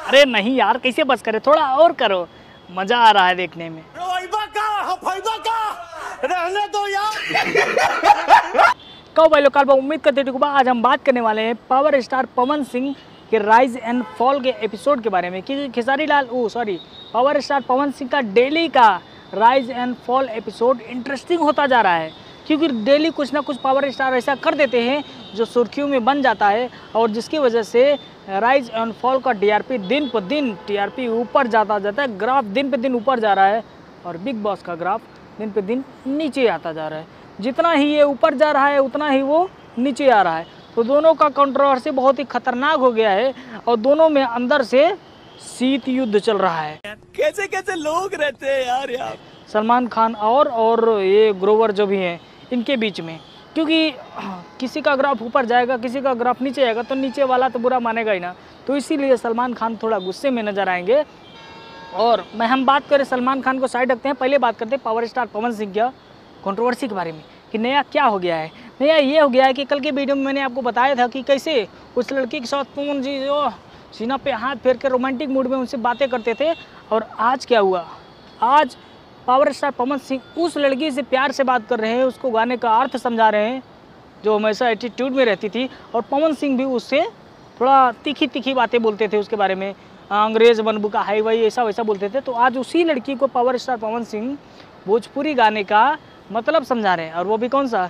अरे नहीं यार, कैसे बस करे, थोड़ा और करो, मजा आ रहा है देखने में। रहने दो यार। कहो भाई लोग, उम्मीद करते थे आज हम बात करने वाले हैं पावर स्टार पवन सिंह के राइज एंड फॉल के एपिसोड के बारे में, क्योंकि पावर स्टार पवन सिंह का डेली का rise and fall episode interesting होता जा रहा है, क्योंकि डेली कुछ ना कुछ पावर स्टार ऐसा कर देते हैं जो सुर्खियों में बन जाता है, और जिसकी वजह से राइज एंड फॉल का टीआरपी दिन पर दिन टीआरपी ऊपर जाता है, ग्राफ दिन पे दिन ऊपर जा रहा है, और बिग बॉस का ग्राफ दिन पे दिन नीचे आता जा रहा है। जितना ही ये ऊपर जा रहा है उतना ही वो नीचे आ रहा है। तो दोनों का कंट्रोवर्सी बहुत ही खतरनाक हो गया है, और दोनों में अंदर से शीत युद्ध चल रहा है। कैसे कैसे लोग रहते हैं यार सलमान खान और ये ग्रोवर जो भी हैं इनके बीच में, क्योंकि किसी का ग्राफ ऊपर जाएगा किसी का ग्राफ नीचे आएगा तो नीचे वाला तो बुरा मानेगा ही ना। तो इसीलिए सलमान खान थोड़ा गुस्से में नजर आएंगे। और हम बात करें सलमान खान को साइड रखते हैं, पहले बात करते हैं पावर स्टार पवन सिंह की कंट्रोवर्सी के बारे में कि नया क्या हो गया है। नया ये हो गया है कि कल के वीडियो में मैंने आपको बताया था कि कैसे उस लड़की के साथ पवन जी जो सीना पे हाथ फेर के रोमांटिक मूड में उनसे बातें करते थे, और आज क्या हुआ, आज पावर स्टार पवन सिंह उस लड़की से प्यार से बात कर रहे हैं, उसको गाने का अर्थ समझा रहे हैं जो हमेशा एटीट्यूड में रहती थी, और पवन सिंह भी उससे थोड़ा तीखी तीखी बातें बोलते थे उसके बारे में, अंग्रेज बनबू का हाई वाई ऐसा वैसा बोलते थे। तो आज उसी लड़की को पावर स्टार पवन सिंह भोजपुरी गाने का मतलब समझा रहे हैं, और वो भी कौन सा,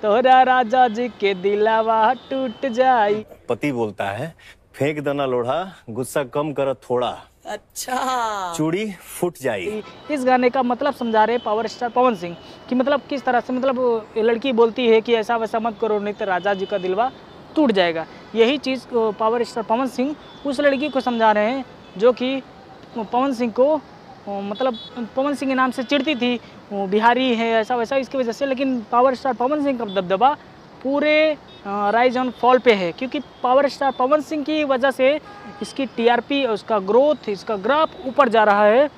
तोहरा राजा जी के दिलावा टूट जाई। पति बोलता है फेंक देना लोढ़ा, गुस्सा कम कर थोड़ा, अच्छा चूड़ी फूट जाई। इस गाने का मतलब समझा रहे पावर स्टार पवन सिंह कि मतलब किस तरह से, मतलब लड़की बोलती है कि ऐसा वैसा मत करो नहीं तो राजा जी का दिलवा टूट जाएगा। यही चीज़ पावर स्टार पवन सिंह उस लड़की को समझा रहे हैं जो कि पवन सिंह को मतलब पवन सिंह के नाम से चिढ़ती थी, वो बिहारी है ऐसा वैसा इसकी वजह से। लेकिन पावर स्टार पवन सिंह का दबदबा पूरे राइज ऑन फॉल पे है, क्योंकि पावर स्टार पवन सिंह की वजह से इसकी टीआरपी, उसका ग्रोथ, इसका ग्राफ ऊपर जा रहा है,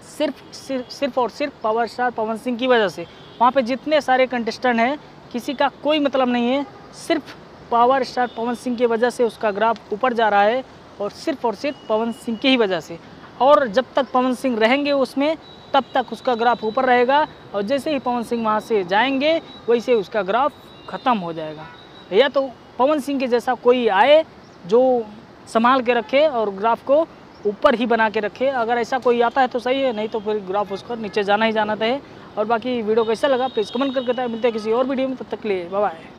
सिर्फ और सिर्फ पावर स्टार पवन सिंह की वजह से। वहाँ पे जितने सारे कंटेस्टेंट हैं किसी का कोई मतलब नहीं है, सिर्फ पावर स्टार पवन सिंह की वजह से उसका ग्राफ ऊपर जा रहा है, और सिर्फ पवन सिंह की ही वजह से। और जब तक पवन सिंह रहेंगे उसमें तब तक उसका ग्राफ ऊपर रहेगा, और जैसे ही पवन सिंह वहाँ से जाएंगे वैसे उसका ग्राफ ख़त्म हो जाएगा। या तो पवन सिंह के जैसा कोई आए जो संभाल के रखे और ग्राफ को ऊपर ही बना के रखे। अगर ऐसा कोई आता है तो सही है, नहीं तो फिर ग्राफ उसका नीचे जाना ही जाना है। और बाकी वीडियो कैसा लगा प्लीज़ कमेंट करके बताएं। मिलते हैं किसी और वीडियो में, तब तक के लिए बाय बाय।